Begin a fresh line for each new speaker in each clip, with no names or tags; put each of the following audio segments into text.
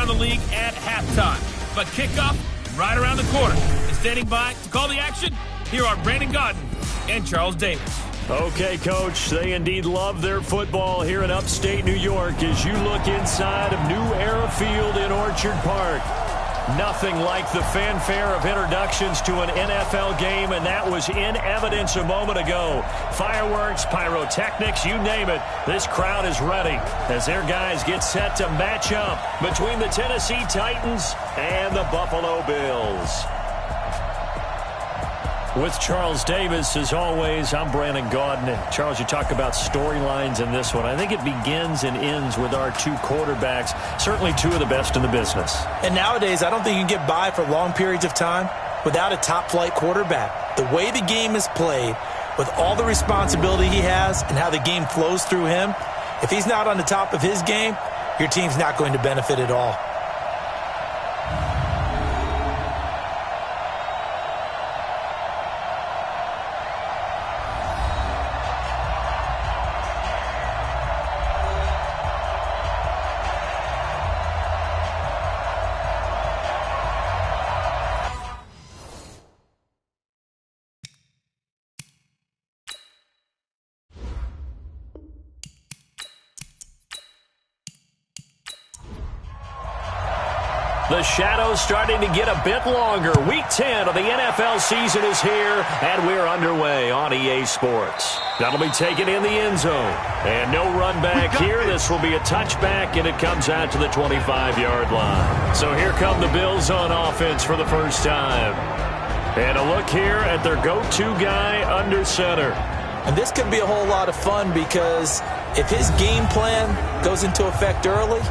around the league at halftime. But kickoff right around the corner. And standing by to call the action, here are Brandon Gaudin and Charles Davis.
Okay, Coach, they indeed love their football here in upstate New York as you look inside of New Era Field in Orchard Park. Nothing like the fanfare of introductions to an NFL game, and that was in evidence a moment ago. Fireworks, pyrotechnics, you name it. This crowd is ready as their guys get set to match up between the Tennessee Titans and the Buffalo Bills. With Charles Davis, as always, I'm Brandon Gaudin. And Charles, you talk about storylines in this one. I think it begins and ends with our two quarterbacks, certainly two of the best in the business.
And nowadays, I don't think you can get by for long periods of time without a top-flight quarterback. The way the game is played, with all the responsibility he has and how the game flows through him, if he's not on the top of his game, your team's not going to benefit at all.
The shadow's starting to get a bit longer. Week 10 of the NFL season is here, and we're underway on EA Sports. That'll be taken in the end zone. And no run back here. This will be a touchback, and it comes out to the 25-yard line. So here come the Bills on offense for the first time. And a look here at their go-to guy under center.
And this could be a whole lot of fun because if his game plan goes into effect early,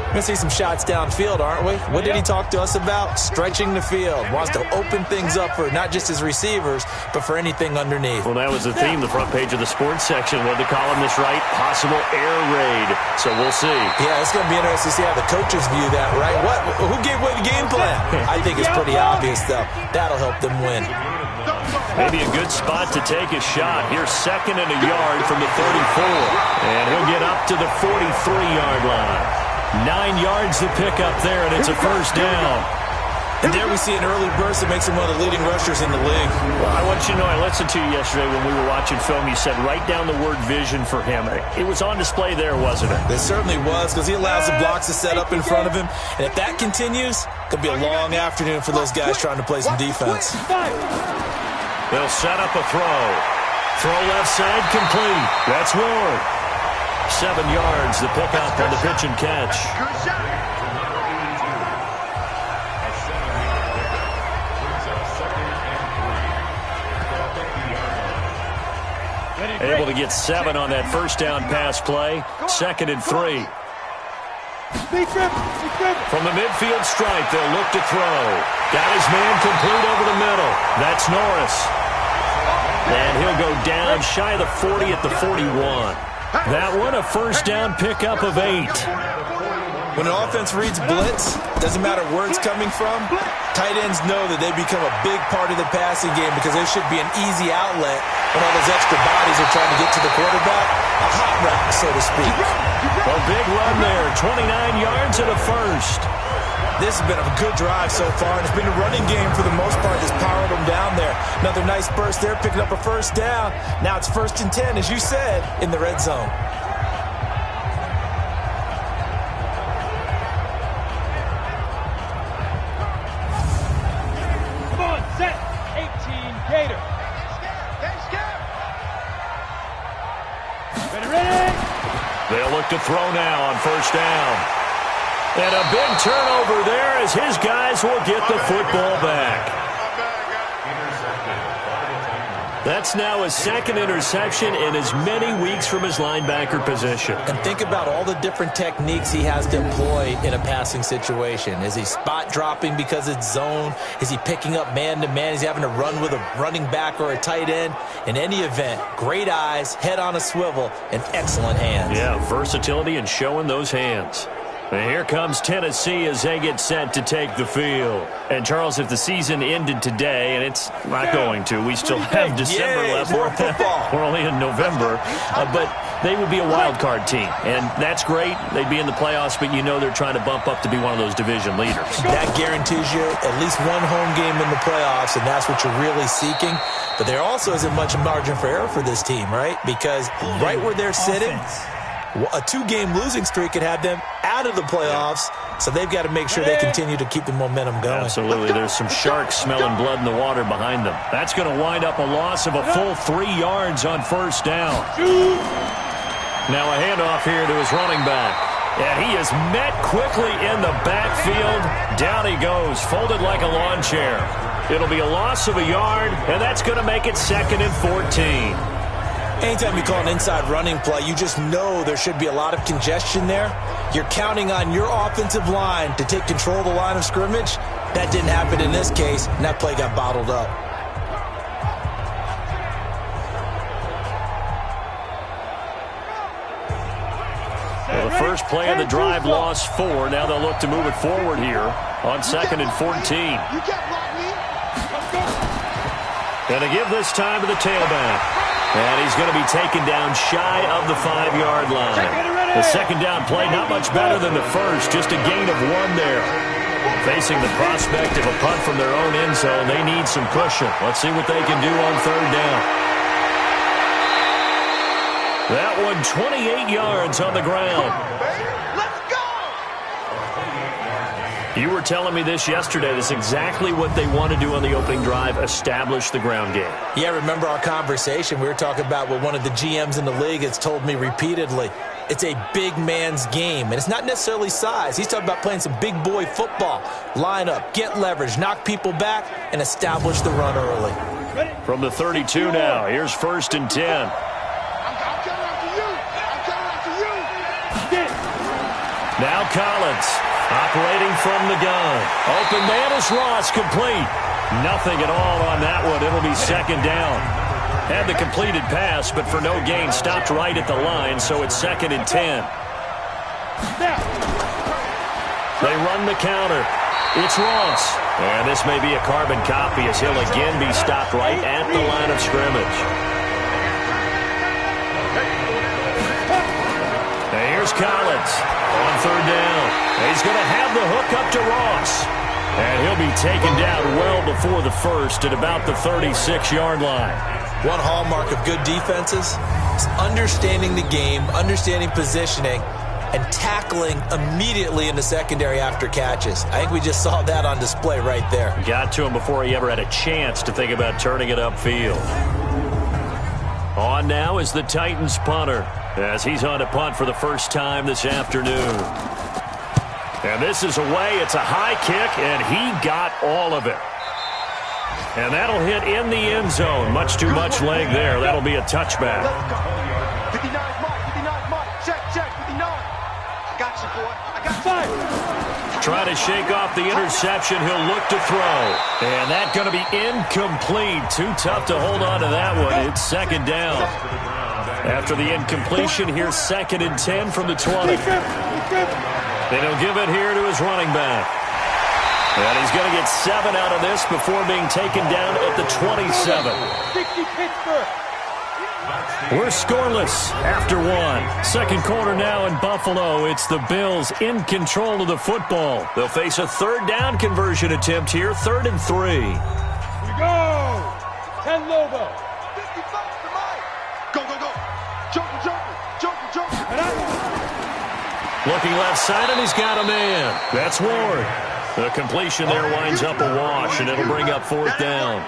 we're going to see some shots downfield, aren't we? What did he talk to us about? Stretching the field. Wants to open things up for not just his receivers, but for anything underneath.
Well, that was the theme, the front page of the sports section. What did the columnist write? Possible air raid. So we'll see.
Yeah, it's going to be interesting to see how the coaches view that, right? Who gave away the game plan? I think it's pretty obvious, though. That'll help them win.
Maybe a good spot to take a shot. Here's second and a yard from the 34. And he'll get up to the 43-yard line. 9 yards to pick up there, and it's a first down.
And there we see an early burst that makes him one of the leading rushers in the league.
Well, I want you to know, I listened to you yesterday when we were watching film. You said write down the word vision for him. It was on display there, wasn't it?
It certainly was, because he allows the blocks to set up in front of him. And if that continues, it could be a long afternoon for those guys trying to play some defense.
They'll set up a throw. Throw left side complete. That's Ward. 7 yards to pick up on the pitch and catch. Able to get 7 on that first down pass play. 2nd and 3. From the midfield stripe, they'll look to throw. Got his man complete over the middle. That's Norris. And he'll go down shy of the 40 at the 41. That one, a first down pickup of 8.
When an offense reads blitz, doesn't matter where it's coming from, tight ends know that they become a big part of the passing game because there should be an easy outlet when all those extra bodies are trying to get to the quarterback. A hot route, so to speak.
A big run there, 29 yards and a first.
This has been a good drive so far, and it's been a running game for the most part that's powered them down there. Another nice burst there, picking up a first down. Now it's 1st and 10, as you said, in the red zone.
Come on, set, 18, Gator. Ready?
They'll look to throw now on first down. And a big turnover there as his guys will get the football back. That's now his 2nd interception in as many weeks from his linebacker position.
And think about all the different techniques he has to employ in a passing situation. Is he spot dropping because it's zone? Is he picking up man-to-man? Is he having to run with a running back or a tight end? In any event, great eyes, head on a swivel, and excellent hands.
Yeah, versatility and showing those hands. And here comes Tennessee as they get set to take the field. And, Charles, if the season ended today, and it's not going to, we still have December left.
More football.
We're only in November. But they would be a wild card team. And that's great. They'd be in the playoffs, but you know they're trying to bump up to be one of those division leaders.
That guarantees you at least one home game in the playoffs, and that's what you're really seeking. But there also isn't much margin for error for this team, right? Because right where they're sitting, a 2-game losing streak could have them out of the playoffs, so they've got to make sure they continue to keep the momentum going.
Absolutely. There's some sharks smelling blood in the water behind them. That's going to wind up a loss of a full 3 yards on first down. Now a handoff here to his running back. And he is met quickly in the backfield. Down he goes, folded like a lawn chair. It'll be a loss of a yard, and that's going to make it 2nd and 14.
Anytime you call an inside running play, you just know there should be a lot of congestion there. You're counting on your offensive line to take control of the line of scrimmage. That didn't happen in this case, and that play got bottled up.
Well, the first play of the drive lost 4. Now they'll look to move it forward here on 2nd and 14. And to give this time to the tailback. And he's going to be taken down shy of the 5-yard line. The second down play not much better than the first, just a gain of 1 there. Facing the prospect of a punt from their own end zone, they need some cushion. Let's see what they can do on 3rd down. That one 28 yards on the ground. You were telling me this yesterday. This is exactly what they want to do on the opening drive, establish the ground game.
Yeah, remember our conversation? We were talking about what one of the GMs in the league has told me repeatedly. It's a big man's game, and it's not necessarily size. He's talking about playing some big boy football. Line up, get leverage, knock people back, and establish the run early.
From the 32 now, here's 1st and 10. Now Collins. Operating from the gun. Open man is Ross, complete. Nothing at all on that one. It'll be 2nd down. Had the completed pass, but for no gain, stopped right at the line, so it's 2nd and 10. They run the counter. It's Ross. And this may be a carbon copy as he'll again be stopped right at the line of scrimmage. Now here's Collins. On 3rd down, he's going to have the hook up to Ross. And he'll be taken down well before the first at about the 36-yard line.
One hallmark of good defenses is understanding the game, understanding positioning, and tackling immediately in the secondary after catches. I think we just saw that on display right there.
Got to him before he ever had a chance to think about turning it upfield. On now is the Titans punter, as he's on to punt for the first time this afternoon. And this is away. It's a high kick, and he got all of it. And that'll hit in the end zone. Much too much leg there. That'll be a touchback.
59 mark, 59 mark. Check, 59. I got you, boy. I got you.
Trying to shake off the interception. He'll look to throw. And that's going to be incomplete. Too tough to hold on to that one. It's 2nd down. After the incompletion, here's 2nd and 10 from the 20. And he'll give it here to his running back. And he's going to get 7 out of this before being taken down at the 27. We're scoreless after 1. Second quarter now in Buffalo. It's the Bills in control of the football. They'll face a 3rd down conversion attempt here, 3rd and 3.
Here we go. 10 Lobo. 55 to Mike. Go, go, go. Joker.
Looking left side, and he's got a man. That's Ward. The completion there winds up a wash, and it'll bring up 4th down.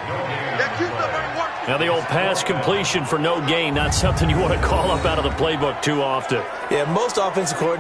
Now the old pass completion for no gain, not something you want to call up out of the playbook too often.
Yeah, most offensive coordinators